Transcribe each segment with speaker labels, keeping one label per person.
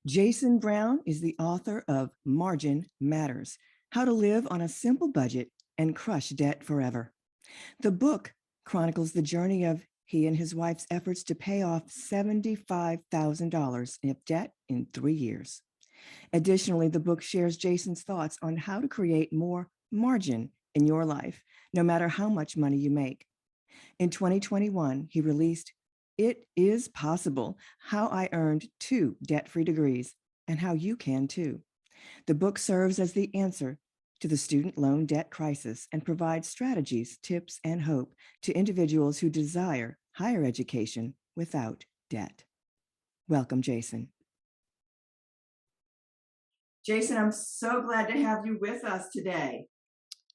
Speaker 1: Jason Brown is the author of Margin Matters: How to Live on a Simple Budget and Crush Debt Forever. The book chronicles the journey of he and his wife's efforts to pay off $75,000 of debt in 3 years. Additionally, the book shares Jason's thoughts on how to create more margin in your life, no matter how much money you make. In 2021, he released It Is Possible: How I Earned 2 Debt-Free Degrees and How You Can Too. The book serves as the answer to the student loan debt crisis and provides strategies, tips, and hope to individuals who desire higher education without debt. Welcome, Jason. Jason, I'm so glad to have you with us today.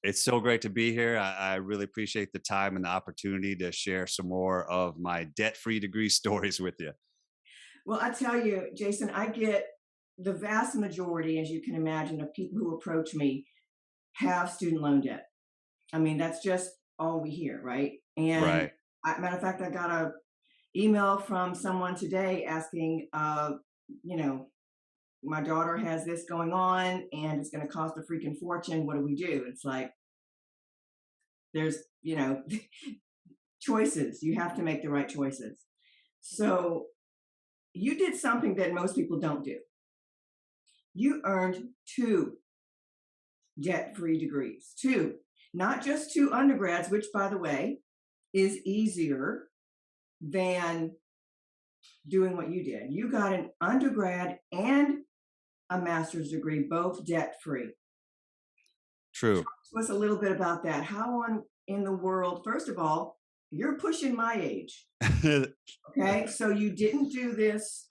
Speaker 2: It's so great to be here. I really appreciate the time and the opportunity to share some more of my debt-free degree stories with you.
Speaker 1: Well, I tell you, Jason, I get the vast majority, as you can imagine, of people who approach me have student loan debt. I mean, that's just all we hear, right? And
Speaker 2: Right.
Speaker 1: matter of fact, I got a email from someone today asking, you know, my daughter has this going on and it's going to cost a freaking fortune. What do we do? It's like there's, choices. You have to make the right choices. So you did something that most people don't do. You earned 2 debt-free degrees, two, not just 2 undergrads, which, by the way, is easier than doing what you did. You got an undergrad and a master's degree, both debt-free.
Speaker 2: True.
Speaker 1: Talk to us a little bit about that. How on in the world, first of all, you're pushing my age. Okay. So you didn't do this,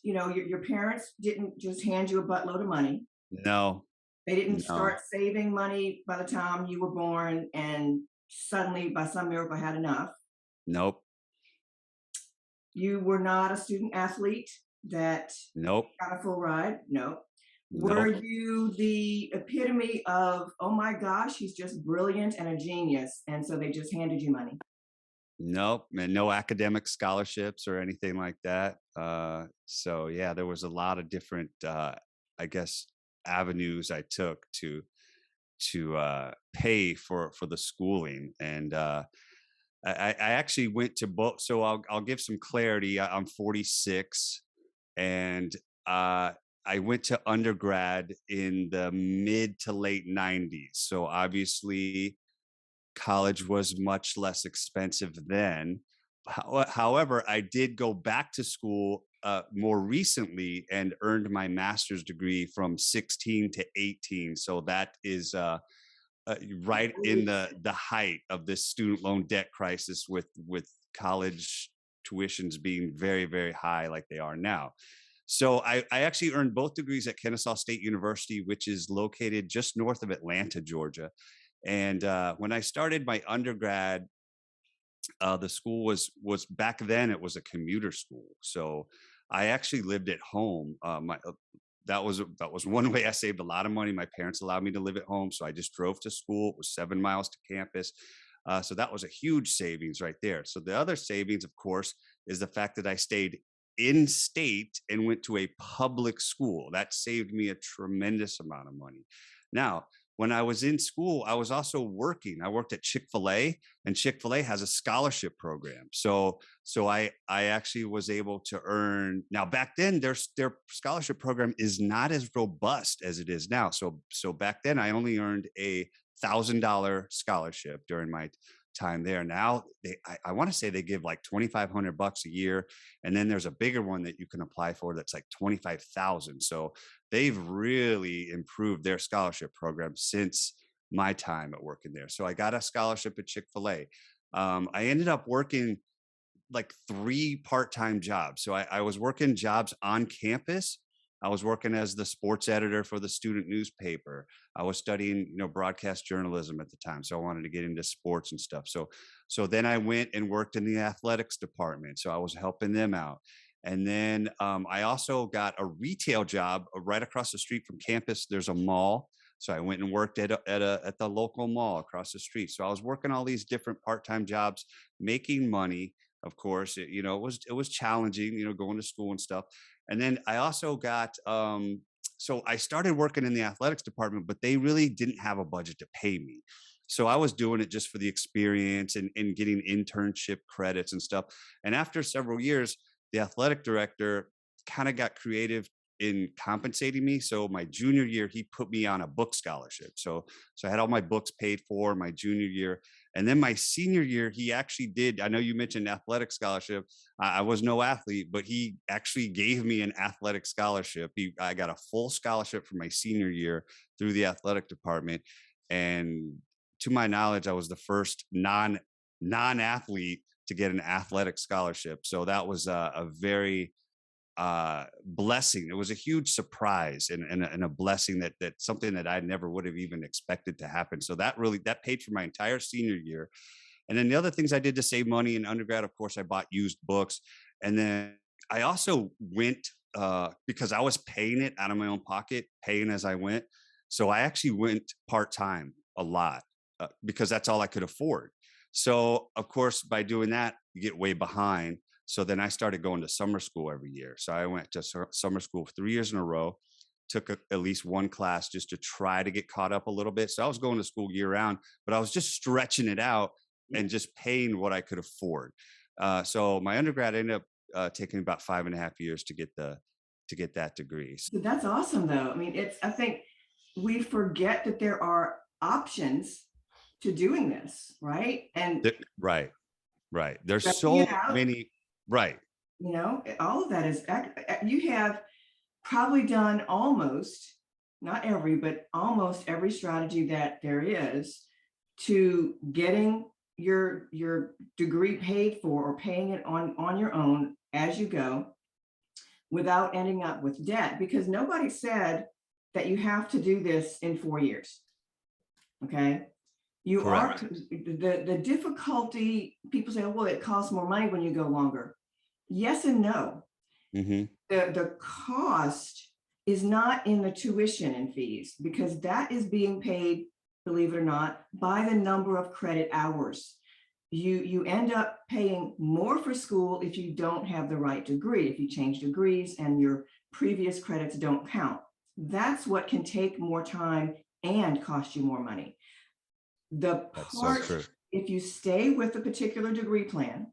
Speaker 1: your parents didn't just hand you a buttload of money.
Speaker 2: No,
Speaker 1: They didn't
Speaker 2: no,
Speaker 1: start saving money by the time you were born and suddenly, by some miracle, had enough.
Speaker 2: nope,
Speaker 1: You were not a student athlete that
Speaker 2: nope,
Speaker 1: got a full ride. No. Were
Speaker 2: nope,
Speaker 1: you the epitome of, oh my gosh, he's just brilliant and a genius? And so they just handed you money.
Speaker 2: nope, and no academic scholarships or anything like that. So yeah, there was a lot of different, I guess, avenues I took to pay for the schooling, and I actually went to both. So I'll give some clarity. I'm 46, and uh, I went to undergrad in the mid to late 90s. So obviously, college was much less expensive then. However, I did go back to school more recently and earned my master's degree from 16 to 18. So that is right in the height of this student loan debt crisis, with college tuitions being very, very high like they are now. So I actually earned both degrees at Kennesaw State University, which is located just north of Atlanta, Georgia. And when I started my undergrad, the school was back then it was a commuter school. So I actually lived at home. That was one way I saved a lot of money. My parents allowed me to live at home, so I just drove to school. It was 7 miles to campus. So that was a huge savings right there. So the other savings, of course, is the fact that I stayed in state and went to a public school. That saved me a tremendous amount of money. Now, when I was in school, I was also working. I worked at Chick-fil-A, and Chick-fil-A has a scholarship program. So I actually was able to earn. Now back then their scholarship program is not as robust as it is now. So back then I only earned $1,000 scholarship during my time there. Now I want to say they give like 2,500 bucks a year, and then there's a bigger one that you can apply for that's like 25,000. So they've really improved their scholarship program since my time at working there. So I got a scholarship at Chick-fil-A. I ended up working like 3 part-time jobs. So I was working jobs on campus. I was working as the sports editor for the student newspaper. I was studying, broadcast journalism at the time. So I wanted to get into sports and stuff. So then I went and worked in the athletics department. So I was helping them out. And then I also got a retail job right across the street from campus. There's a mall. So I went and worked at the local mall across the street. So I was working all these different part-time jobs, making money. Of course, it was challenging, going to school and stuff. And then I also got, so I started working in the athletics department, but they really didn't have a budget to pay me. So I was doing it just for the experience and getting internship credits and stuff. And after several years, the athletic director kind of got creative in compensating me. So my junior year, he put me on a book scholarship. So I had all my books paid for my junior year. And then my senior year, he actually did. I know you mentioned athletic scholarship. I was no athlete, but he actually gave me an athletic scholarship. I got a full scholarship for my senior year through the athletic department. And to my knowledge, I was the first non-athlete to get an athletic scholarship. So that was a very blessing. It was a huge surprise and a blessing that something that I never would have even expected to happen. So that paid for my entire senior year. And then the other things I did to save money in undergrad, of course, I bought used books. And then I also went, because I was paying it out of my own pocket, paying as I went. So I actually went part-time a lot, because that's all I could afford. So of course, by doing that, you get way behind. So then I started going to summer school every year. So I went to summer school 3 years in a row, took at least one class just to try to get caught up a little bit. So I was going to school year round, but I was just stretching it out and just paying what I could afford. So my undergrad ended up taking about 5.5 years to get that degree.
Speaker 1: So that's awesome, though. I mean, I think we forget that there are options to doing this, right? And
Speaker 2: Right, right. There's
Speaker 1: stretching
Speaker 2: so
Speaker 1: it out,
Speaker 2: many. Right.
Speaker 1: all of that is, you have probably done almost, not every, but almost every strategy that there is to getting your degree paid for, or paying it on your own as you go, without ending up with debt, because nobody said that you have to do this in 4 years. Okay. You are,
Speaker 2: Correct.
Speaker 1: the difficulty, people say, oh, well, it costs more money when you go longer. Yes and no.
Speaker 2: Hmm.
Speaker 1: The cost is not in the tuition and fees, because that is being paid, believe it or not, by the number of credit hours. You end up paying more for school if you don't have the right degree, if you change degrees and your previous credits don't count. That's what can take more time and cost you more money. The
Speaker 2: That's so
Speaker 1: part,
Speaker 2: true.
Speaker 1: if you stay with a particular degree plan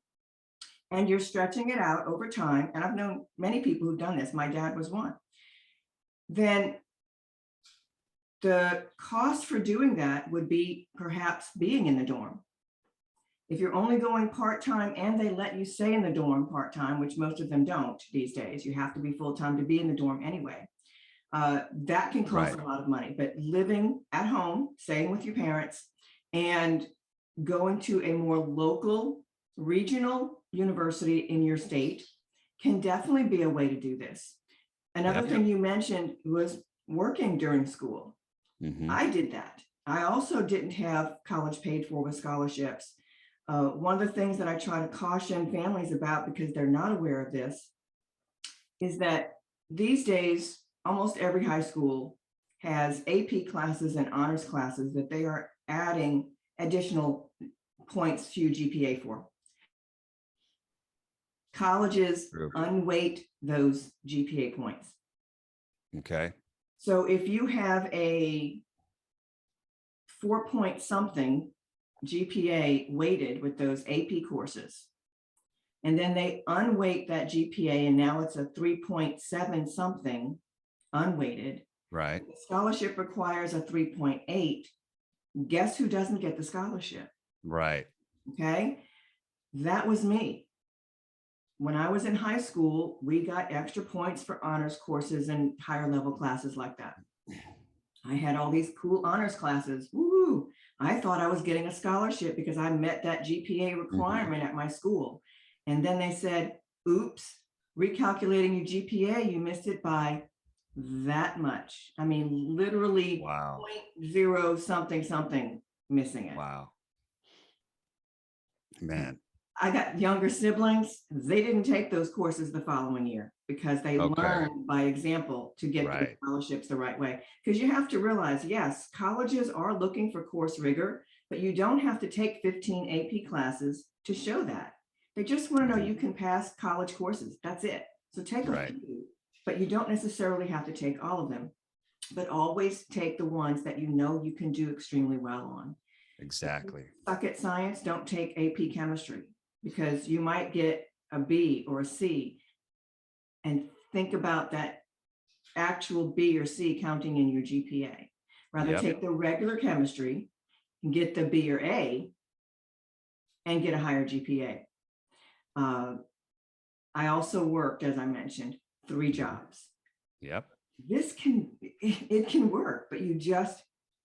Speaker 1: and you're stretching it out over time, and I've known many people who've done this, my dad was one, then the cost for doing that would be perhaps being in the dorm. If you're only going part-time and they let you stay in the dorm part-time, which most of them don't these days, you have to be full-time to be in the dorm anyway. That can cost
Speaker 2: Right.
Speaker 1: a lot of money, but living at home, staying with your parents, and going to a more local, regional university in your state can definitely be a way to do this. Another
Speaker 2: Yep.
Speaker 1: thing you mentioned was working during school.
Speaker 2: Hmm.
Speaker 1: I did that. I also didn't have college paid for with scholarships. One of the things that I try to caution families about, because they're not aware of this, is that these days, almost every high school has AP classes and honors classes that they are adding additional points to your GPA for. Colleges
Speaker 2: True.
Speaker 1: unweight those GPA points.
Speaker 2: Okay.
Speaker 1: So if you have a 4 point something GPA weighted with those AP courses, and then they unweight that GPA, and now it's a 3.7 something unweighted.
Speaker 2: Right.
Speaker 1: The scholarship requires a 3.8. Guess who doesn't get the scholarship?
Speaker 2: Right.
Speaker 1: Okay. That was me. When I was in high school, we got extra points for honors courses and higher level classes like that. I had all these cool honors classes. Woo! I thought I was getting a scholarship because I met that GPA requirement at my school. And then they said, oops, recalculating your GPA, you missed it by that much. I mean, literally
Speaker 2: Wow.
Speaker 1: 0 something something missing it.
Speaker 2: Wow. Man.
Speaker 1: I got younger siblings. They didn't take those courses the following year because they
Speaker 2: Okay.
Speaker 1: learned by example to get those
Speaker 2: Right.
Speaker 1: scholarships the right way. Because you have to realize, yes, colleges are looking for course rigor, but you don't have to take 15 AP classes to show that. They just want to know you can pass college courses. That's it. So take a
Speaker 2: Right.
Speaker 1: few but you don't necessarily have to take all of them, but always take the ones that you know you can do extremely well on. If you
Speaker 2: Exactly.
Speaker 1: suck at science, don't take AP chemistry, because you might get a B or a C, and think about that actual B or C counting in your GPA. Rather
Speaker 2: Yep.
Speaker 1: take the regular chemistry and get the B or A and get a higher GPA. Uh, I also worked, as I mentioned, 3 jobs.
Speaker 2: Yep.
Speaker 1: It can work, but you just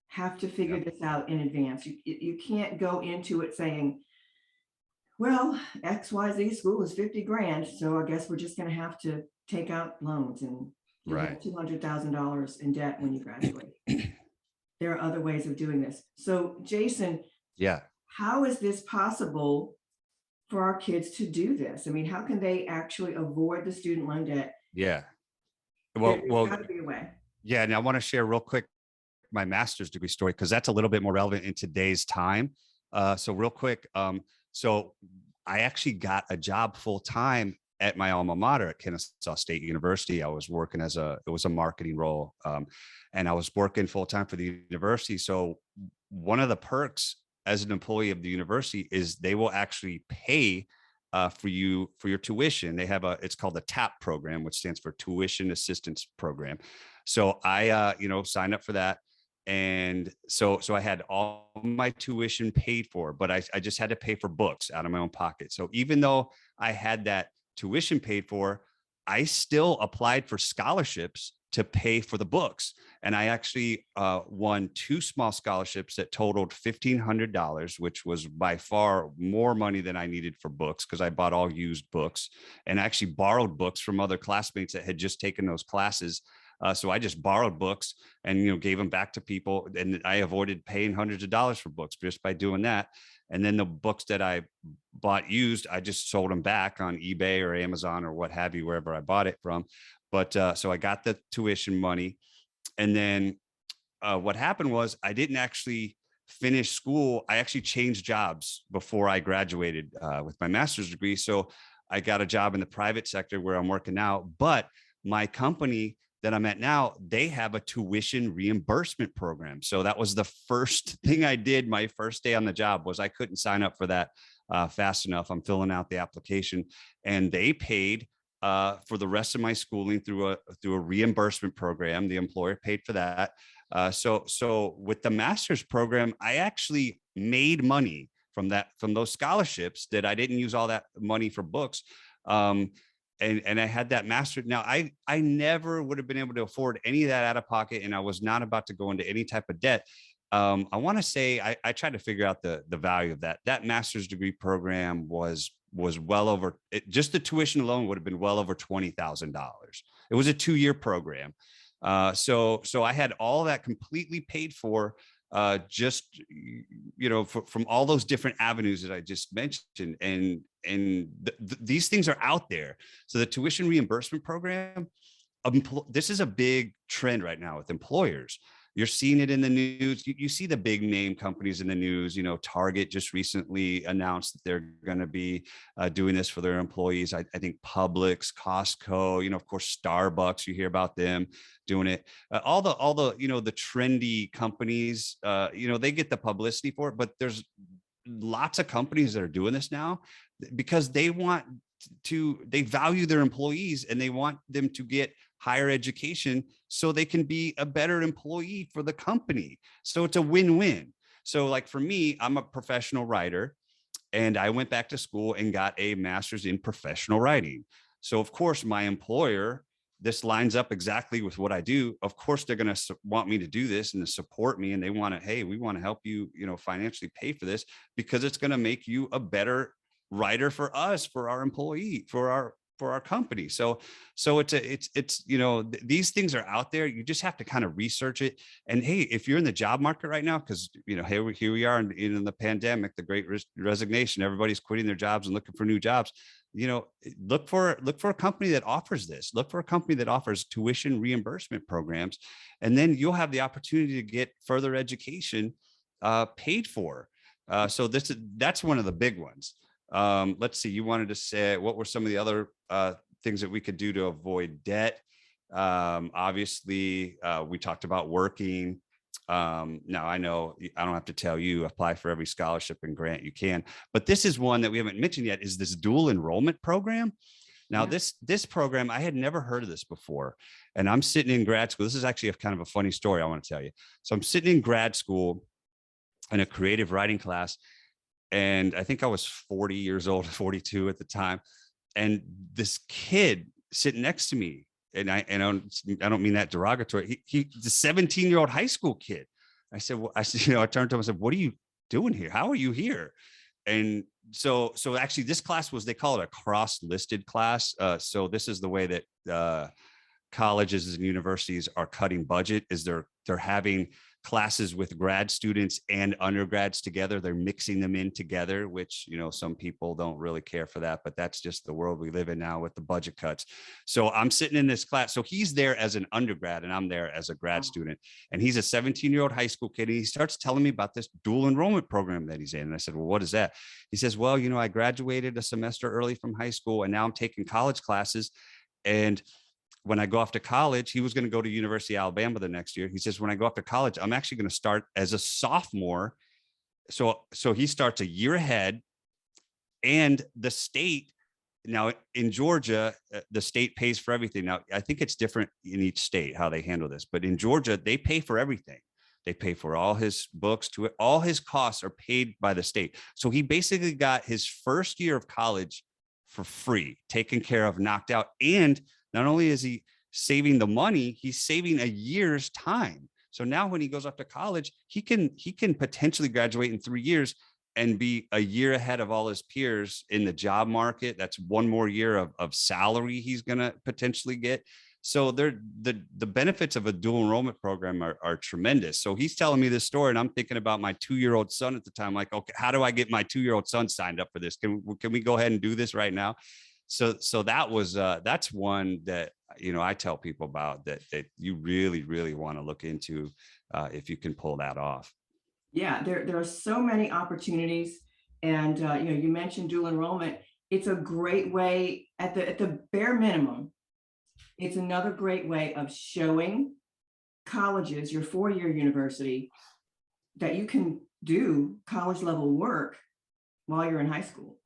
Speaker 1: have to figure
Speaker 2: Yep.
Speaker 1: this out in advance. You can't go into it saying, well, XYZ school is 50 grand, so I guess we're just going to have to take out loans and you'll
Speaker 2: Right.
Speaker 1: have $200,000 in debt when you graduate. There are other ways of doing this. So, Jason,
Speaker 2: Yeah.
Speaker 1: how is this possible for our kids to do this? I mean, how can they actually avoid the student loan debt?
Speaker 2: Yeah.
Speaker 1: There's
Speaker 2: Well,
Speaker 1: got to be a way.
Speaker 2: yeah. And I want to share real quick my master's degree story because that's a little bit more relevant in today's time. So real quick, so I actually got a job full time at my alma mater at Kennesaw State University. I was working it was a marketing role, and I was working full time for the university. So one of the perks as an employee of the university is they will actually pay for your tuition. They have it's called the TAP program, which stands for Tuition Assistance Program. So I signed up for that, and so I had all my tuition paid for, but I just had to pay for books out of my own pocket. So even though I had that tuition paid for, I still applied for scholarships to pay for the books. And I actually won 2 small scholarships that totaled $1,500, which was by far more money than I needed for books because I bought all used books and actually borrowed books from other classmates that had just taken those classes. So I just borrowed books and gave them back to people, and I avoided paying hundreds of dollars for books just by doing that. And then the books that I bought used, I just sold them back on eBay or Amazon or what have you, wherever I bought it from. But so I got the tuition money, and then what happened was I didn't actually finish school. I actually changed jobs before I graduated with my master's degree. So I got a job in the private sector where I'm working now, but my company that I'm at now, they have a tuition reimbursement program. So that was the first thing I did. My first day on the job was I couldn't sign up for that fast enough. I'm filling out the application, and they paid for the rest of my schooling through a reimbursement program. The employer paid for that. So with the master's program, I actually made money from those scholarships that I didn't use all that money for books. And I had that master. Now I never would have been able to afford any of that out of pocket, and I was not about to go into any type of debt. I want to say I tried to figure out the value of that. That master's degree program was well over just the tuition alone would have been well over $20,000. It was a 2-year program. So I had all that completely paid for, just from all those different avenues that I just mentioned, and these things are out there. So the tuition reimbursement program, this is a big trend right now with employers. You're seeing it in the news. You see the big name companies in the news. Target just recently announced that they're going to be doing this for their employees. I think Publix, Costco, of course, Starbucks. You hear about them doing it. All the the trendy companies. They get the publicity for it, but there's lots of companies that are doing this now because they value their employees and they want them to get higher education so they can be a better employee for the company. So it's a win-win. So like for me, I'm a professional writer, and I went back to school and got a master's in professional writing. So of course my employer, this lines up exactly with what I do. Of course, they're going to want me to do this and to support me. And they want to, hey, we want to help you, financially pay for this because it's going to make you a better writer for us, for our employee, for our company. So it's these things are out there. You just have to kind of research it. And hey, if you're in the job market right now, because here we are in the pandemic, the great resignation, everybody's quitting their jobs and looking for new jobs. Look for a company that offers this. Look for a company that offers tuition reimbursement programs, and then you'll have the opportunity to get further education paid for. So that's one of the big ones. Let's see. You wanted to say what were some of the other things that we could do to avoid debt? Obviously, we talked about working. Now I know I don't have to tell you, apply for every scholarship and grant you can, but this is one that we haven't mentioned yet, is this dual enrollment program. Now,
Speaker 1: Yeah.
Speaker 2: this program, I had never heard of this before. And I'm sitting in grad school. This is actually a kind of a funny story I want to tell you. So I'm sitting in grad school in a creative writing class, and I think I was 40 years old, 42 at the time. And this kid sitting next to me, and I don't mean that derogatory. He's a 17-year-old high school kid. I said, I turned to him and said, "What are you doing here? How are you here?" And so actually this class was, they call it a cross-listed class. So this is the way that colleges and universities are cutting budget, is they're having classes with grad students and undergrads together. They're mixing them in together, which, some people don't really care for that, but that's just the world we live in now with the budget cuts. So I'm sitting in this class. So he's there as an undergrad and I'm there as a grad student. And he's a 17-year-old high school kid. And he starts telling me about this dual enrollment program that he's in. And I said, "Well, what is that?" He says, "Well, I graduated a semester early from high school and now I'm taking college classes. And when I go off to college," he was going to go to University of Alabama the next year. He says, "When I go off to college, I'm actually going to start as a sophomore." So he starts a year ahead, and the state, now in Georgia, the state pays for everything. Now, I think it's different in each state how they handle this, but in Georgia, they pay for everything. They pay for all his books, to it. All his costs are paid by the state. So he basically got his first year of college for free, taken care of, knocked out. And not only is he saving the money, he's saving a year's time. So now when he goes off to college, he can potentially graduate in 3 years and be a year ahead of all his peers in the job market. That's one more year of salary he's going to potentially get. So the benefits of a dual enrollment program are tremendous. So he's telling me this story, and I'm thinking about my 2-year-old son at the time. Like, okay, how do I get my 2-year-old son signed up for this? Can we go ahead and do this right now? So that's one that I tell people about, that you really, really want to look into if you can pull that off.
Speaker 1: Yeah, there are so many opportunities, and you mentioned dual enrollment. It's a great way, at the bare minimum. It's another great way of showing colleges, your 4-year university, that you can do college level work while you're in high school.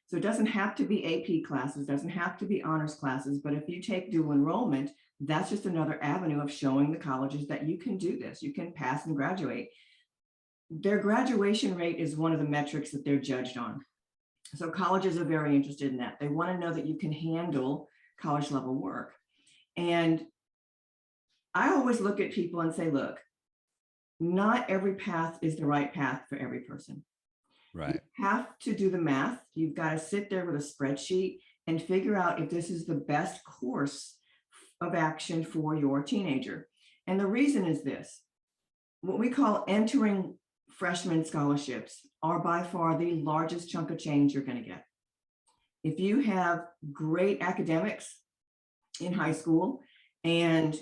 Speaker 1: So it doesn't have to be AP classes, doesn't have to be honors classes, but if you take dual enrollment, that's just another avenue of showing the colleges that you can do this. You can pass and graduate. Their graduation rate is one of the metrics that they're judged on. So colleges are very interested in that. They want to know that you can handle college level work. And I always look at people and say, look, not every path is the right path for every person.
Speaker 2: Right.
Speaker 1: You have to do the math. You've got to sit there with a spreadsheet and figure out if this is the best course of action for your teenager. And the reason is this: what we call entering freshman scholarships are by far the largest chunk of change you're going to get. If you have great academics in high school and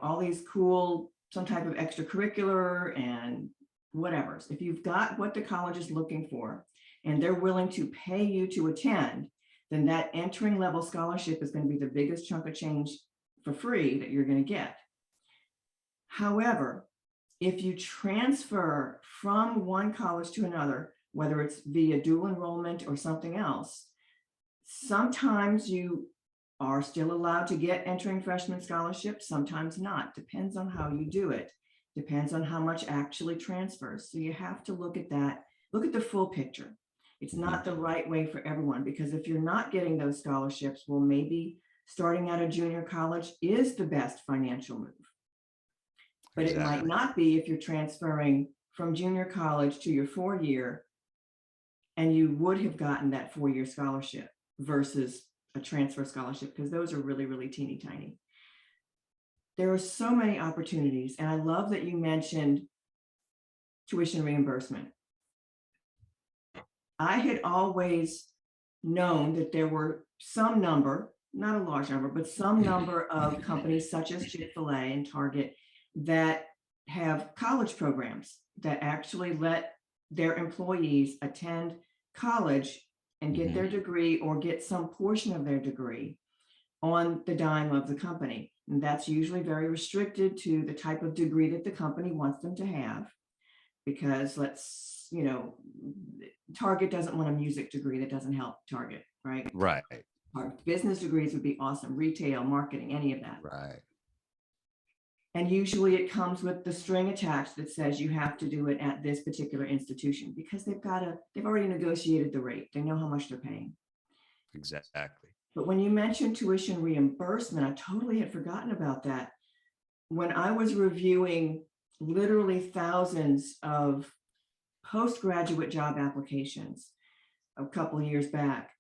Speaker 1: all these cool, some type of extracurricular and whatever, if you've got what the college is looking for and they're willing to pay you to attend, then that entering level scholarship is going to be the biggest chunk of change for free that you're going to get. However, if you transfer from one college to another, whether it's via dual enrollment or something else, sometimes you are still allowed to get entering freshman scholarships, sometimes not. Depends on how you do it. Depends on how much actually transfers. So you have to look at that, look at the full picture. It's not the right way for everyone, because if you're not getting those scholarships, well, maybe starting out a junior college is the best financial move. But it might not be if you're transferring from junior college to your 4-year and you would have gotten that 4-year scholarship versus a transfer scholarship, because those are really, really teeny tiny. There are so many opportunities. And I love that you mentioned tuition reimbursement. I had always known that there were some number, not a large number, but some number of companies such as Chick-fil-A and Target that have college programs that actually let their employees attend college and get their degree or get some portion of their degree on the dime of the company. And that's usually very restricted to the type of degree that the company wants them to have. Because Target doesn't want a music degree. That doesn't help Target, right?
Speaker 2: Right.
Speaker 1: Our business degrees would be awesome. Retail, marketing, any of that.
Speaker 2: Right.
Speaker 1: And usually it comes with the string attached that says you have to do it at this particular institution, because they've already negotiated the rate. They know how much they're paying.
Speaker 2: Exactly.
Speaker 1: But when you mentioned tuition reimbursement, I totally had forgotten about that. When I was reviewing literally thousands of postgraduate job applications a couple of years back,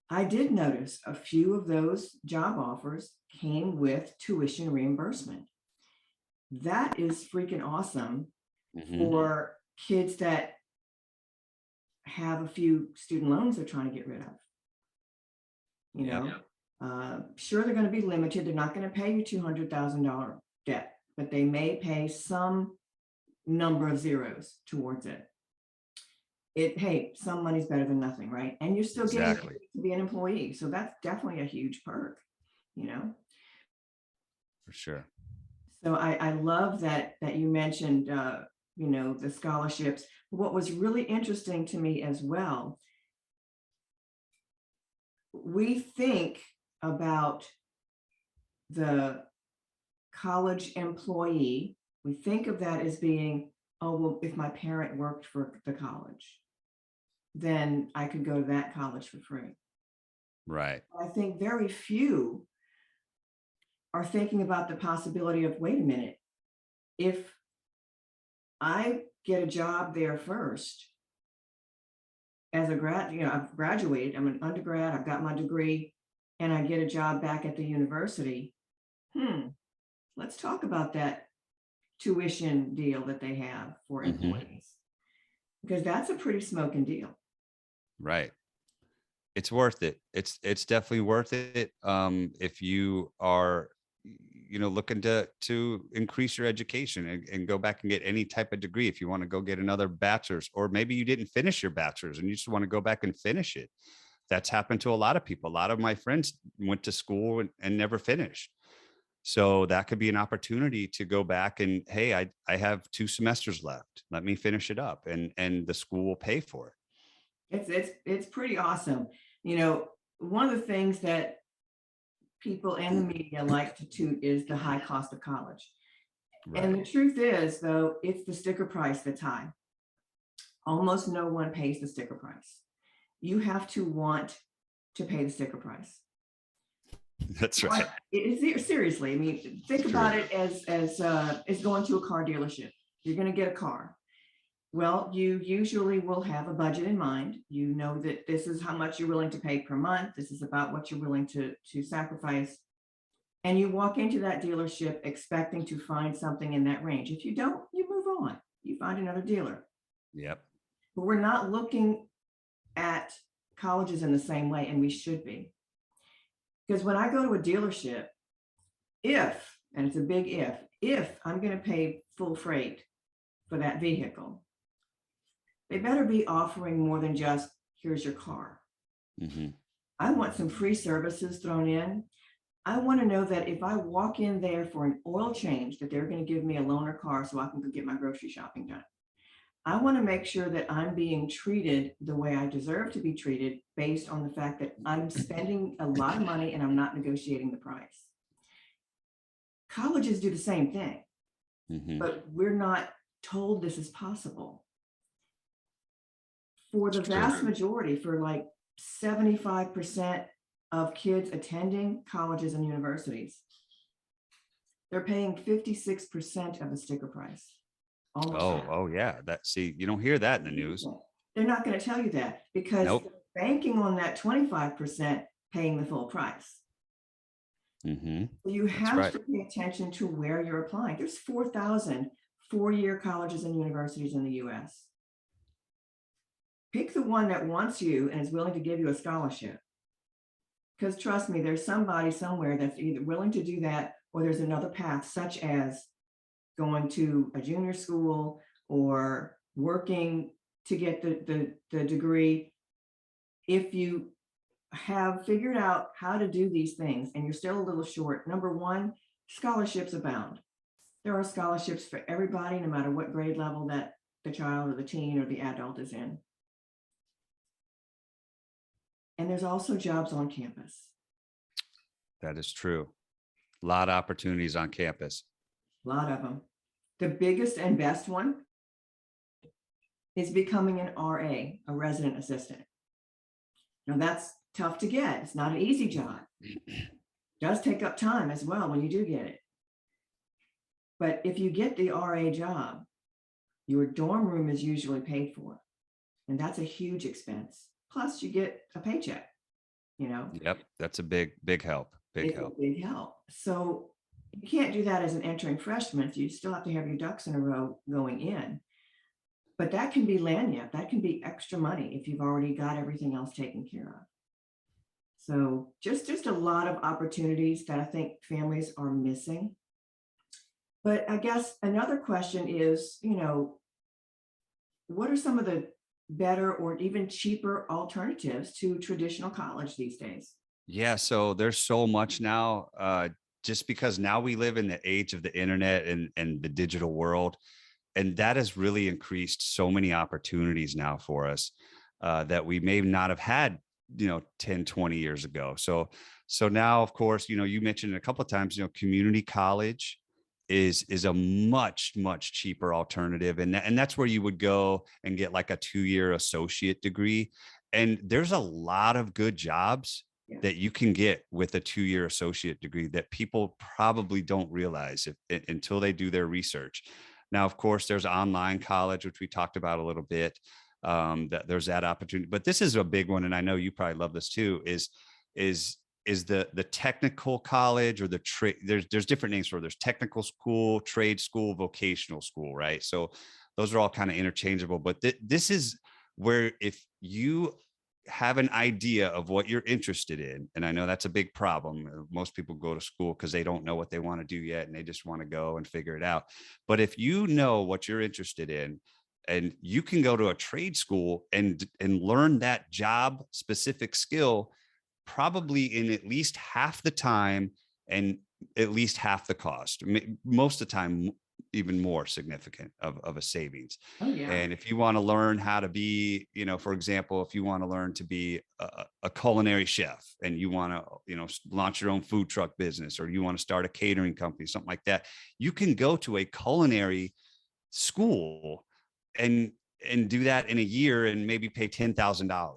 Speaker 1: I did notice a few of those job offers came with tuition reimbursement. That is freaking awesome for kids that have a few student loans they're trying to get rid of. Sure, they're going to be limited. They're not going to pay you $200,000 debt, but they may pay some number of zeros towards it. Hey, some money's better than nothing, right? And you're still getting to be an employee. So that's definitely a huge perk,
Speaker 2: For sure.
Speaker 1: So I love that you mentioned, the scholarships. What was really interesting to me as well, we think about the college employee. We think of that as being, oh, well, if my parent worked for the college, then I could go to that college for free.
Speaker 2: Right.
Speaker 1: I think very few are thinking about the possibility of, wait a minute, if I get a job there first as a grad, I've graduated, I'm an undergrad, I've got my degree, and I get a job back at the university. Let's talk about that tuition deal that they have for employees, because that's a pretty smoking deal.
Speaker 2: Right. It's worth it. It's definitely worth it. If you are, looking to increase your education and go back and get any type of degree. If you want to go get another bachelor's, or maybe you didn't finish your bachelor's and you just want to go back and finish it. That's happened to a lot of people. A lot of my friends went to school and never finished. So that could be an opportunity to go back and, hey, I have 2 semesters left. Let me finish it up, and the school will pay for it.
Speaker 1: It's pretty awesome. One of the things that people and the media like to toot is the high cost of college. Right. And the truth is, though, it's the sticker price that's high. Almost no one pays the sticker price. You have to want to pay the sticker price.
Speaker 2: That's right.
Speaker 1: Seriously, I mean, think about it as going to a car dealership. You're going to get a car. Well, you usually will have a budget in mind. You know that this is how much you're willing to pay per month. This is about what you're willing to sacrifice. And you walk into that dealership expecting to find something in that range. If you don't, you move on. You find another dealer.
Speaker 2: Yep. But
Speaker 1: we're not looking at colleges in the same way, and we should be. Because when I go to a dealership, and it's a big if I'm going to pay full freight for that vehicle, they better be offering more than just, here's your car. I want some free services thrown in. I want to know that if I walk in there for an oil change, that they're going to give me a loaner car so I can go get my grocery shopping done. I want to make sure that I'm being treated the way I deserve to be treated, based on the fact that I'm spending a lot of money and I'm not negotiating the price. Colleges do the same thing, but we're not told this is possible. For the vast majority, for like 75% of kids attending colleges and universities, they're paying 56% of the sticker price. Oh
Speaker 2: yeah. You don't hear that in the news.
Speaker 1: They're not going to tell you that, because they're banking on that 25% paying the full price. You have to pay attention to where you're applying. There's 4,000 four-year colleges and universities in the U.S. Pick the one that wants you and is willing to give you a scholarship. Because trust me, there's somebody somewhere that's either willing to do that, or there's another path, such as going to a junior school or working to get the degree. If you have figured out how to do these things and you're still a little short, number one, scholarships abound. There are scholarships for everybody, no matter what grade level that the child or the teen or the adult is in. And there's also jobs on campus,
Speaker 2: That is true. A lot of opportunities on campus.
Speaker 1: a lot of them. The biggest and best one is becoming an RA, a resident assistant. Now that's tough to get. It's not an easy job. It does take up time as well when you do get it. But if you get the RA job, your dorm room is usually paid for. And that's a huge expense. Plus you get a paycheck, you know.
Speaker 2: Yep. That's a big help. Big
Speaker 1: It's
Speaker 2: help.
Speaker 1: a big help. So you can't do that as an entering freshman. You still have to have your ducks in a row going in. But that can be lanyard. That can be extra money if you've already got everything else taken care of. So just a lot of opportunities that I think families are missing. But I guess another question is, you know, what are some of the better or even cheaper alternatives to traditional college these days?
Speaker 2: Yeah. So there's so much now, just because now we live in the age of the internet and the digital world. And that has really increased so many opportunities now for us, that we may not have had, 10, 20 years ago. So now, of course, you mentioned a couple of times, community college is a much cheaper alternative. And that's where you would go and get like a 2-year associate degree. And there's a lot of good jobs
Speaker 1: Yeah.
Speaker 2: that you can get with a 2-year associate degree that people probably don't realize until they do their research. Now, of course, there's online college, which we talked about a little bit. That there's that opportunity, but this is a big one, and I know you probably love this too. Is the technical college or the trade? There's different names for it. There's technical school, trade school, vocational school, right? So those are all kind of interchangeable. But this is where if you have an idea of what you're interested in, and I know that's a big problem. Most people go to school because they don't know what they want to do yet, and they just want to go and figure it out. But if you know what you're interested in, and you can go to a trade school and learn that job specific skill, probably in at least half the time and at least half the cost. Most of the time, even more significant of a savings.
Speaker 1: Oh, yeah.
Speaker 2: And if you want to learn how to be, for example, if you want to learn to be a culinary chef and you want to, launch your own food truck business, or you want to start a catering company, something like that, you can go to a culinary school and do that in a year and maybe pay $10,000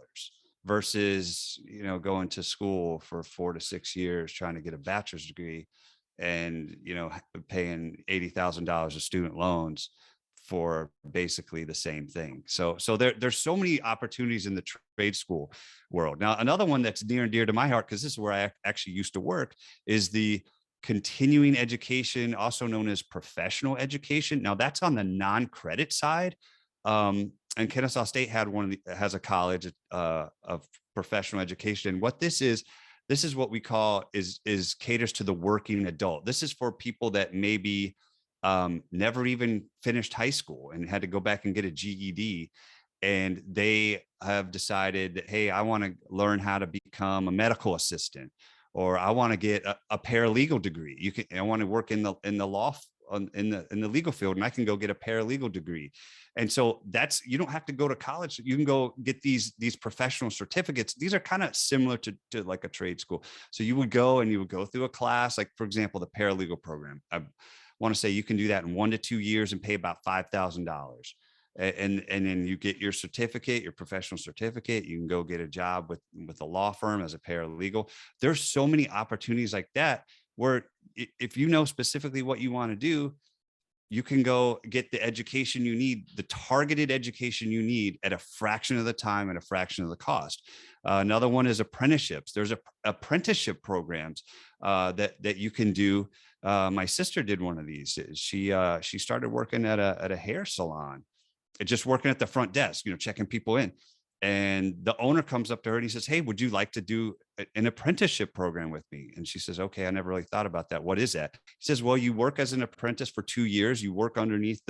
Speaker 2: versus, going to school for 4 to 6 years trying to get a bachelor's degree and, paying $80,000 of student loans for basically the same thing. So there's so many opportunities in the trade school world. Now, another one that's near and dear to my heart, because this is where I actually used to work, is the continuing education, also known as professional education. Now that's on the non-credit side. And Kennesaw State has a college of professional education. And what this is what we call is caters to the working adult. This is for people that maybe never even finished high school and had to go back and get a GED. And they have decided that, hey, I want to learn how to become a medical assistant, or I want to get a paralegal degree. I want to work in the law in the legal field, and I can go get a paralegal degree. And so you don't have to go to college. You can go get these professional certificates. These are kind of similar to like a trade school. So you would go through a class, like for example, the paralegal program. I want to say you can do that in 1 to 2 years and pay about $5,000. And then you get your certificate, your professional certificate. You can go get a job with a law firm as a paralegal. There's so many opportunities like that where if you know specifically what you want to do, you can go get the education you need, the targeted education you need at a fraction of the time and a fraction of the cost. Another one is apprenticeships. There's apprenticeship programs that you can do. My sister did one of these. She started working at a hair salon, just working at the front desk, checking people in. And the owner comes up to her and he says, "Hey, would you like to do an apprenticeship program with me?" And she says, "Okay, I never really thought about that. What is that?" He says, "Well, you work as an apprentice for 2 years. You work underneath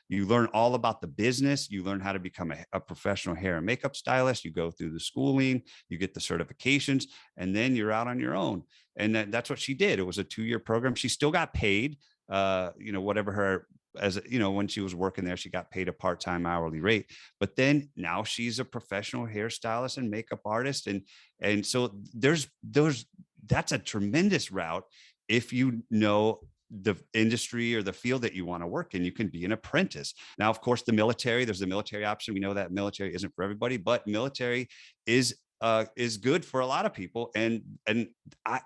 Speaker 2: you learn all about the business. You learn how to become a professional hair and makeup stylist. You go through the schooling, you get the certifications, and then you're out on your own." And that's what she did. It was a 2-year program. She still got paid, whatever her, as when she was working there, she got paid a part-time hourly rate. But then now she's a professional hairstylist and makeup artist, and so that's a tremendous route. If you know the industry or the field that you want to work in, you can be an apprentice. Now, of course, there's the military option. We know that military isn't for everybody, but military is good for a lot of people. And I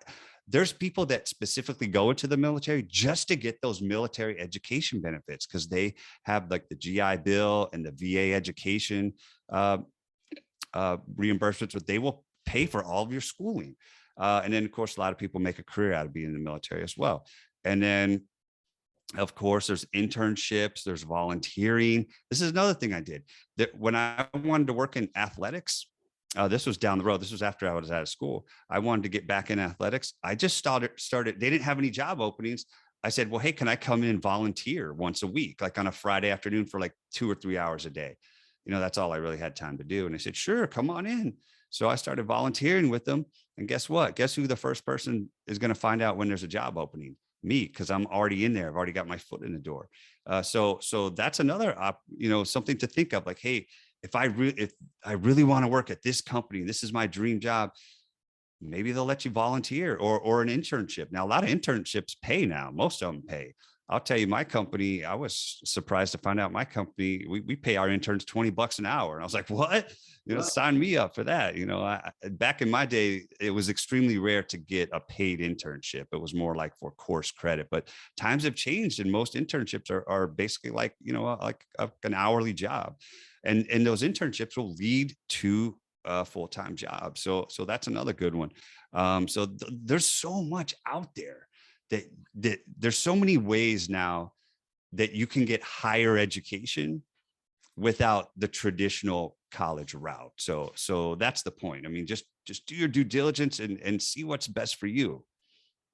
Speaker 2: there's people that specifically go into the military just to get those military education benefits, because they have like the GI Bill and the VA education uh, reimbursements, but they will pay for all of your schooling. And then, of course, a lot of people make a career out of being in the military as well. And then, of course, there's internships, there's volunteering. This is another thing I did. That when I wanted to work in athletics, this was down the road. This was after I was out of school. I wanted to get back in athletics. I just started. They didn't have any job openings. I said, "Well, hey, can I come in and volunteer once a week, like on a Friday afternoon for like 2 or 3 hours a day?" That's all I really had time to do. And I said, "Sure, come on in." So I started volunteering with them. And guess what? Guess who the first person is going to find out when there's a job opening? Me, because I'm already in there. I've already got my foot in the door. So that's another something to think of. Like, hey, if I really want to work at this company, this is my dream job, maybe they'll let you volunteer or an internship. Now, a lot of internships pay now. Most of them pay. I'll tell you, my company, I was surprised to find out my company, we pay our interns $20 an hour. And I was like, what? Sign me up for that. Back in my day, it was extremely rare to get a paid internship. It was more like for course credit, but times have changed and most internships are basically like, an hourly job. And those internships will lead to a full-time job. So that's another good one. There's so much out there that there's so many ways now that you can get higher education without the traditional college route. So that's the point. I mean, just do your due diligence and see what's best for you.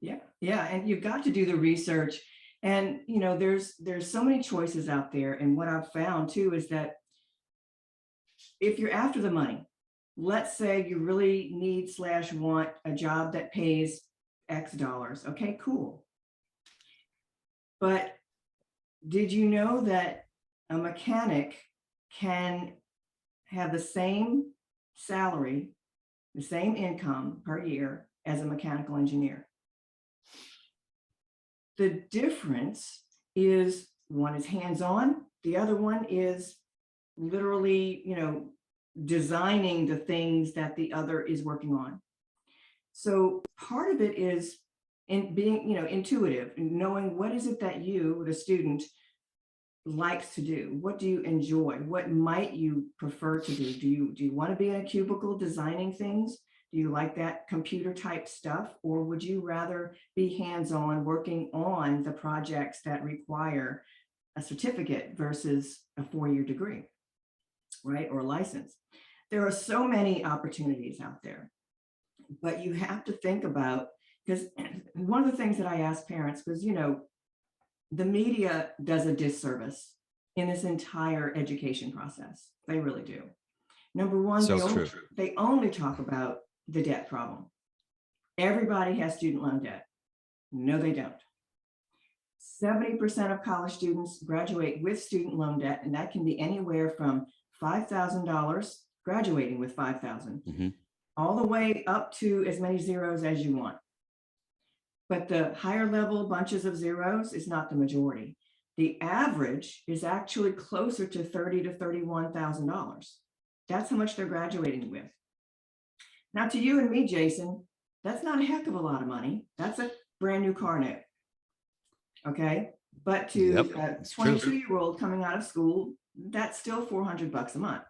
Speaker 1: Yeah. And you've got to do the research. And, there's so many choices out there. And what I've found too is that if you're after the money, let's say you really need/want a job that pays X dollars. Okay, cool. But did you know that a mechanic can have the same salary, the same income per year as a mechanical engineer? The difference is one is hands-on, the other one is literally, designing the things that the other is working on. So part of it is in being, intuitive and knowing what is it that you, the student, likes to do. What do you enjoy? What might you prefer to do? Do you want to be in a cubicle designing things? Do you like that computer type stuff? Or would you rather be hands-on working on the projects that require a certificate versus a 4-year degree, right? Or a license? There are so many opportunities out there, but you have to think about, because one of the things that I ask parents, because, the media does a disservice in this entire education process. They really do. Number one, they only talk about the debt problem. Everybody has student loan debt. No, they don't. 70% of college students graduate with student loan debt, and that can be anywhere from $5,000, graduating with $5,000, all the way up to as many zeros as you want. But the higher level bunches of zeros is not the majority. The average is actually closer to $30,000 to $31,000. That's how much they're graduating with. Now, to you and me, Jason, that's not a heck of a lot of money. That's a brand new car note. Okay. But to a 22-year-old coming out of school, that's still $400 a month.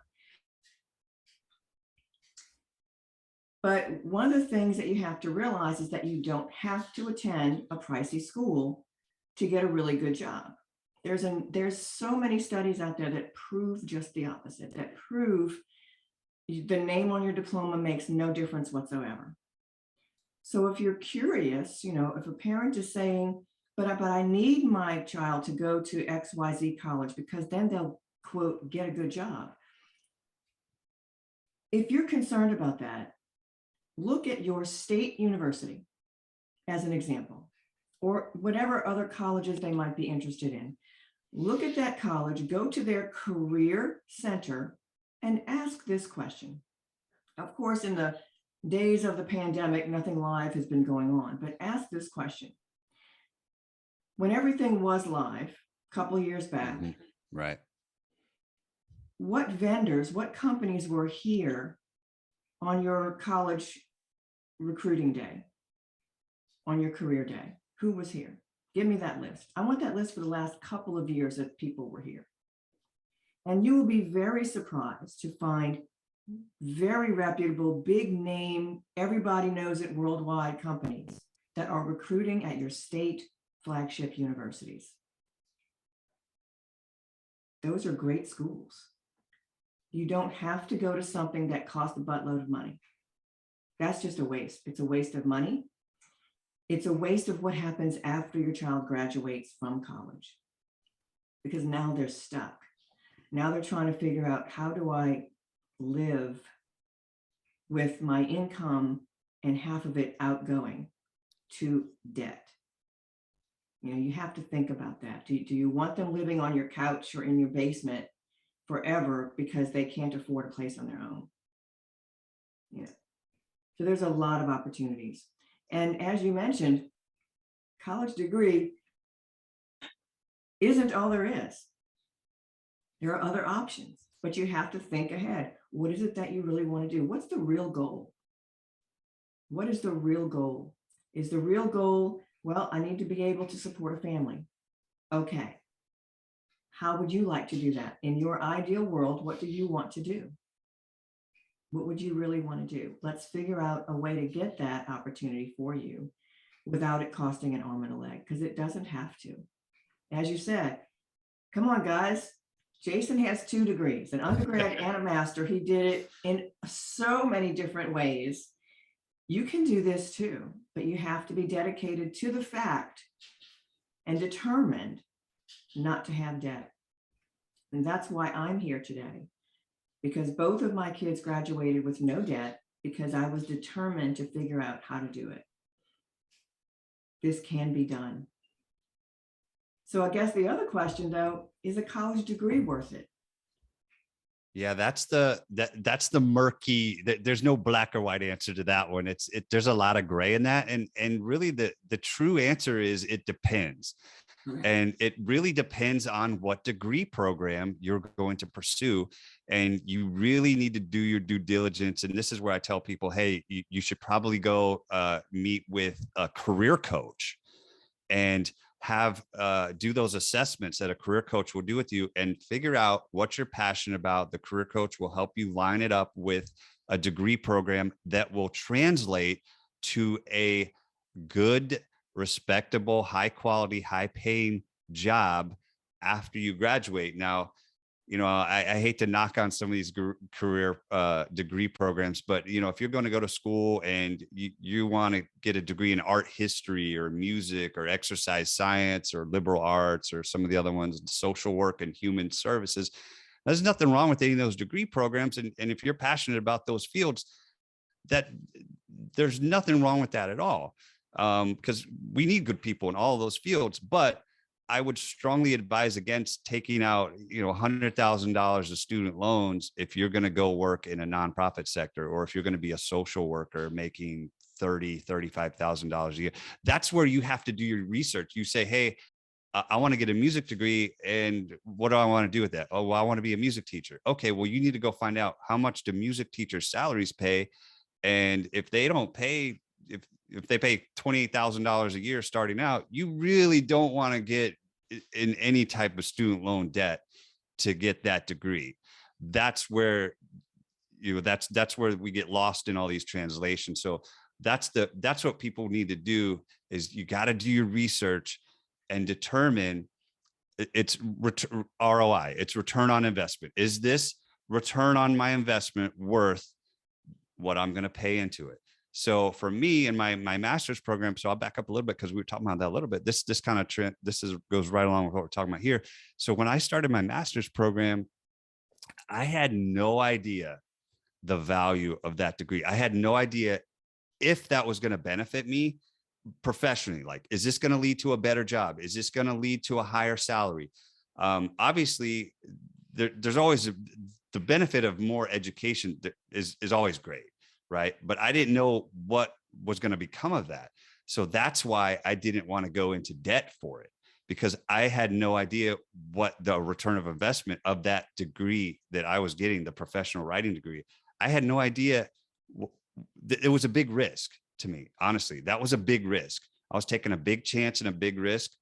Speaker 1: But one of the things that you have to realize is that you don't have to attend a pricey school to get a really good job. There's so many studies out there that prove just the opposite, that prove The name on your diploma makes no difference whatsoever. So if you're curious, if a parent is saying, but I need my child to go to XYZ college because then they'll, quote, get a good job. If you're concerned about that, look at your state university as an example, or whatever other colleges they might be interested in. Look at that college, go to their career center and ask this question. Of course, in the days of the pandemic, nothing live has been going on, but ask this question. When everything was live a couple of years back,
Speaker 2: right,
Speaker 1: what vendors, what companies were here on your college recruiting day, on your career day? Who was here? Give me that list. I want that list for the last couple of years that people were here. And you will be very surprised to find very reputable, big name, everybody knows it worldwide companies that are recruiting at your state flagship universities. Those are great schools. You don't have to go to something that costs a buttload of money. That's just a waste. It's a waste of money. It's a waste of what happens after your child graduates from college, because now they're stuck. Now they're trying to figure out, how do I live with my income and half of it outgoing to debt? You have to think about that. Do you want them living on your couch or in your basement forever because they can't afford a place on their own? So there's a lot of opportunities. And as you mentioned, college degree isn't all there is. There are other options, but you have to think ahead. What is it that you really want to do? What's the real goal? What is the real goal? Is the real goal, well, I need to be able to support a family. Okay. How would you like to do that? In your ideal world, what do you want to do? What would you really want to do? Let's figure out a way to get that opportunity for you without it costing an arm and a leg, because it doesn't have to. As you said, come on, guys. Jason has 2 degrees, an undergrad and a master. He did it in so many different ways. You can do this too, but you have to be dedicated to the fact and determined not to have debt. And that's why I'm here today, because both of my kids graduated with no debt because I was determined to figure out how to do it. This can be done. So I guess the other question, though, is a college degree worth it?
Speaker 2: Yeah, that's the murky. There's no black or white answer to that one. There's a lot of gray in that, and really the true answer is it depends.
Speaker 1: Correct.
Speaker 2: And it really depends on what degree program you're going to pursue. And you really need to do your due diligence. And this is where I tell people, hey, you should probably go meet with a career coach and have do those assessments that a career coach will do with you, and figure out what you're passionate about. The career coach will help you line it up with a degree program that will translate to a good, respectable, high quality, high paying job after you graduate. Now, I hate to knock on some of these career degree programs, but if you're going to go to school and you want to get a degree in art history or music or exercise science or liberal arts or some of the other ones, social work and human services, there's nothing wrong with any of those degree programs. And if you're passionate about those fields, that there's nothing wrong with that at all. Because we need good people in all of those fields. But I would strongly advise against taking out, $100,000 of student loans if you're going to go work in a nonprofit sector, or if you're going to be a social worker making $35,000 a year. That's where you have to do your research. You say, hey, I want to get a music degree, and what do I want to do with that? Oh, well, I want to be a music teacher. Okay, well, you need to go find out how much do music teachers' salaries pay, and if they don't pay, if they pay $28,000 a year starting out, you really don't want to get in any type of student loan debt to get that degree. That's where that's where we get lost in all these translations. So that's what people need to do, is you got to do your research and determine it's ROI, it's return on investment. Is this return on my investment worth what I'm going to pay into it? So for me in my master's program, so I'll back up a little bit because we were talking about that a little bit. This kind of trend, goes right along with what we're talking about here. So when I started my master's program, I had no idea the value of that degree. I had no idea if that was going to benefit me professionally. Like, is this going to lead to a better job? Is this going to lead to a higher salary? Obviously, there's always the benefit of more education is always great, right? But I didn't know what was going to become of that. So that's why I didn't want to go into debt for it, because I had no idea what the return of investment of that degree that I was getting, the professional writing degree. I had no idea. It was a big risk to me. Honestly, that was a big risk. I was taking a big chance and a big risk,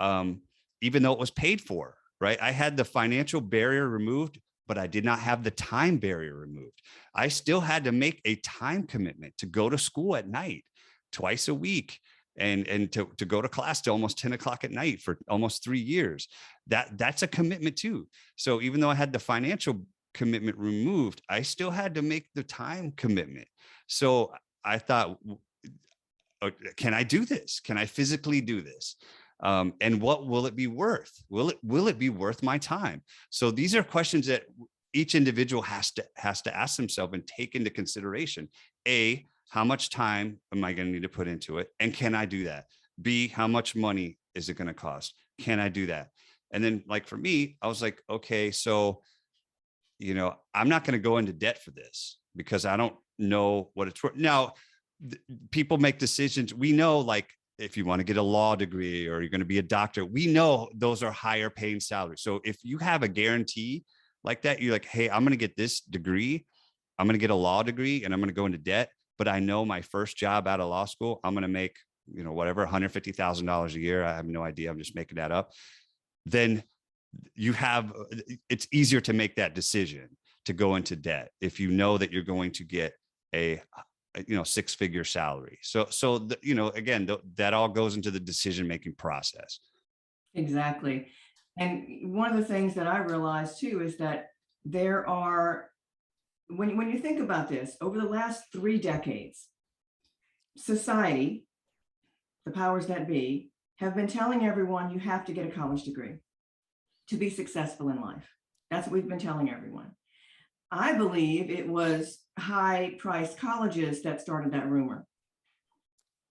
Speaker 2: even though it was paid for, right? I had the financial barrier removed, but I did not have the time barrier removed. I still had to make a time commitment to go to school at night twice a week and to go to class to almost 10 o'clock at night for almost 3 years. That's a commitment too. So even though I had the financial commitment removed, I still had to make the time commitment. So I thought, can I do this? Can I physically do this? And what will it be worth? Will it be worth my time? So these are questions that each individual has to ask themselves and take into consideration. A, how much time am I going to need to put into it? And can I do that? B, how much money is it going to cost? Can I do that? And then, like, for me, I was like, okay, so, I'm not going to go into debt for this because I don't know what it's worth. Now, people make decisions. We know, like, if you want to get a law degree or you're going to be a doctor, we know those are higher paying salaries. So if you have a guarantee like that, you're like, hey, I'm going to get this degree, I'm going to get a law degree, and I'm going to go into debt. But I know my first job out of law school, I'm going to make, whatever, $150,000 a year. I have no idea. I'm just making that up. Then it's easier to make that decision to go into debt if you know that you're going to get a 6-figure salary. So again, that all goes into the decision-making process.
Speaker 1: Exactly. And one of the things that I realized too is that there are, when you think about this, over the last 3 decades, society, the powers that be, have been telling everyone you have to get a college degree to be successful in life. That's what we've been telling everyone. I believe it was high-priced colleges that started that rumor.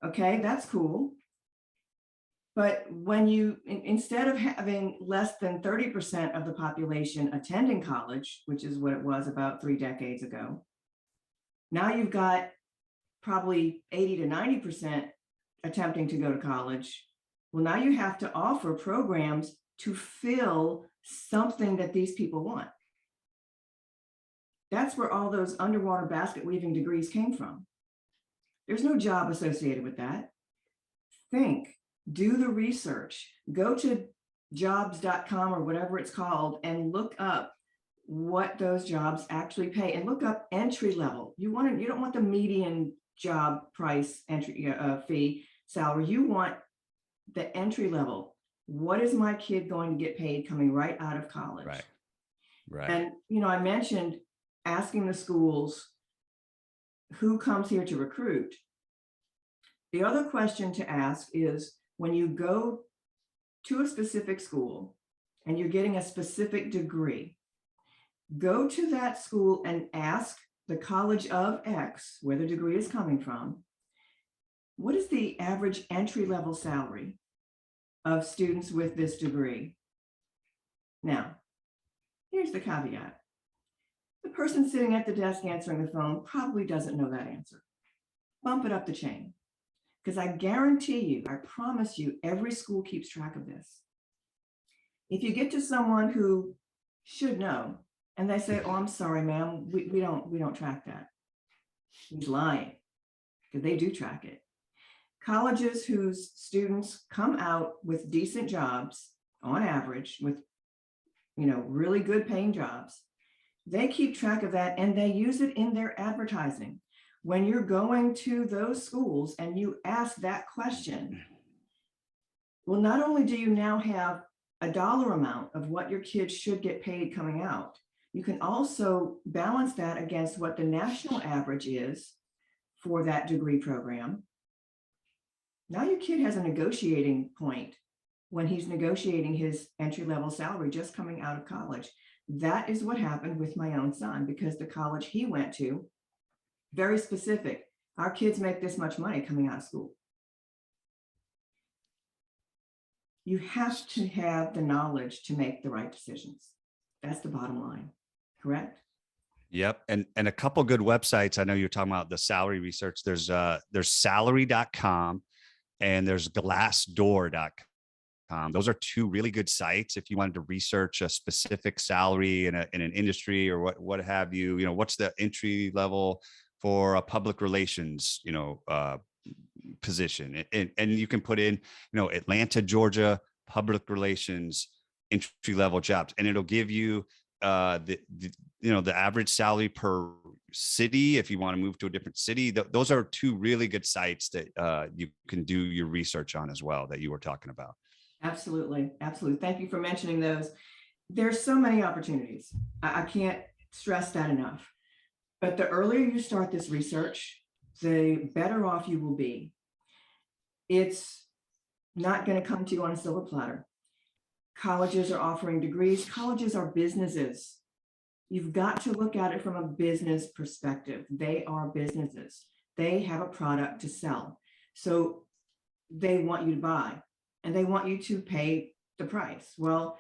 Speaker 1: Okay, that's cool. But when instead of having less than 30% of the population attending college, which is what it was about 3 decades ago, now you've got probably 80 to 90% attempting to go to college. Well, now you have to offer programs to fill something that these people want. That's where all those underwater basket weaving degrees came from. There's no job associated with that. Think, do the research, go to jobs.com or whatever it's called and look up what those jobs actually pay, and look up entry level. You don't want the median job price entry fee salary. You want the entry level. What is my kid going to get paid coming right out of college?
Speaker 2: Right.
Speaker 1: And I mentioned asking the schools who comes here to recruit. The other question to ask is, when you go to a specific school and you're getting a specific degree, go to that school and ask the College of X, where the degree is coming from, what is the average entry-level salary of students with this degree? Now, here's the caveat. The person sitting at the desk answering the phone probably doesn't know that answer. Bump it up the chain. Because I guarantee you, I promise you, every school keeps track of this. If you get to someone who should know, and they say, "Oh, I'm sorry, ma'am, we don't track that," he's lying, because they do track it. Colleges whose students come out with decent jobs, on average, with really good paying jobs, they keep track of that and they use it in their advertising. When you're going to those schools and you ask that question, well, not only do you now have a dollar amount of what your kids should get paid coming out, You can also balance that against what the national average is for that degree program. Now your kid has a negotiating point when he's negotiating his entry-level salary just coming out of college. That is what happened with my own son, because the college he went to, very specific. Our kids make this much money coming out of school. You have to have the knowledge to make the right decisions. That's the bottom line, correct?
Speaker 2: Yep. And a couple good websites. I know you're talking about the salary research. There's salary.com and there's glassdoor.com. Those are two really good sites if you wanted to research a specific salary in an industry or what have you. You know, what's the entry level for a public relations, position, and you can put in, Atlanta, Georgia, public relations entry level jobs, and it'll give you the average salary per city if you want to move to a different city. Those are two really good sites that you can do your research on as well, that you were talking about.
Speaker 1: Absolutely. Absolutely. Thank you for mentioning those. There's so many opportunities. I can't stress that enough. But the earlier you start this research, the better off you will be. It's not going to come to you on a silver platter. Colleges are offering degrees. Colleges are businesses. You've got to look at it from a business perspective. They are businesses. They have a product to sell. So they want you to buy, and they want you to pay the price. Well,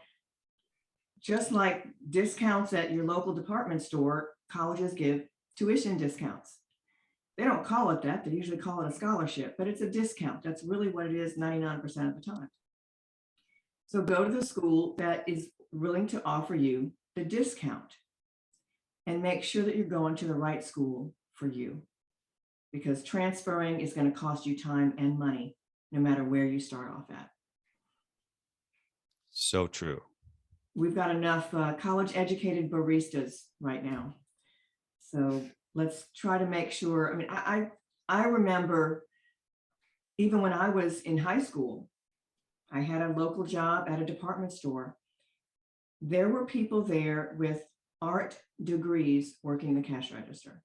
Speaker 1: just like discounts at your local department store, colleges give tuition discounts. They don't call it that. They usually call it a scholarship, but it's a discount. That's really what it is 99% of the time. So go to the school that is willing to offer you the discount, and make sure that you're going to the right school for you, because transferring is going to cost you time and money no matter where you start off at.
Speaker 2: So true.
Speaker 1: We've got enough college educated baristas right now. So let's try to make sure. I mean, I remember even when I was in high school, I had a local job at a department store. There were people there with art degrees working the cash register.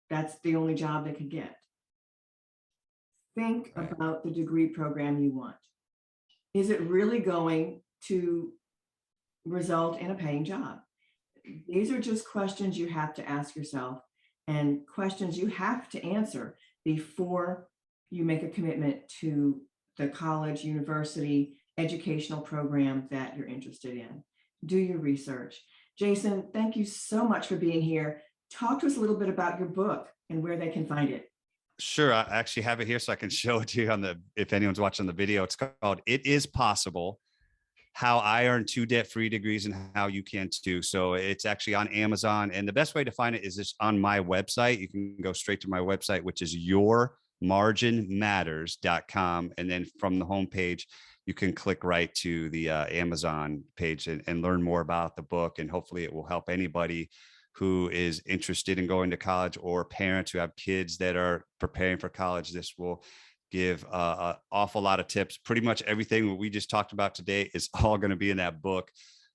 Speaker 1: That's the only job they could get. Think
Speaker 2: Right.
Speaker 1: about the degree program you want. Is it really going to result in a paying job? These are just questions you have to ask yourself, and questions you have to answer before you make a commitment to the college, university, educational program that you're interested in. Do your research. Jason, thank you so much for being here. Talk to us a little bit about your book and where they can find it.
Speaker 2: Sure. I actually have it here so I can show it to you if anyone's watching the video. It's called "It Is Possible: How I Earned 2 Debt-Free Degrees and How You Can Too." So it's actually on Amazon. And the best way to find it is just on my website. You can go straight to my website, which is yourmarginmatters.com. And then from the homepage, you can click right to the Amazon page and learn more about the book. And hopefully it will help anybody who is interested in going to college, or parents who have kids that are preparing for college. This will give an awful lot of tips. Pretty much everything we just talked about today is all going to be in that book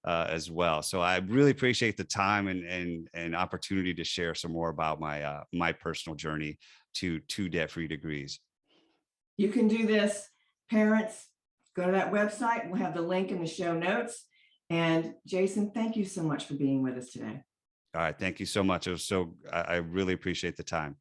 Speaker 2: as well. So I really appreciate the time and opportunity to share some more about my personal journey to 2 debt-free degrees.
Speaker 1: You can do this. Parents, go to that website. We'll have the link in the show notes. And Jason, thank you so much for being with us today.
Speaker 2: All right. Thank you so much. I really appreciate the time.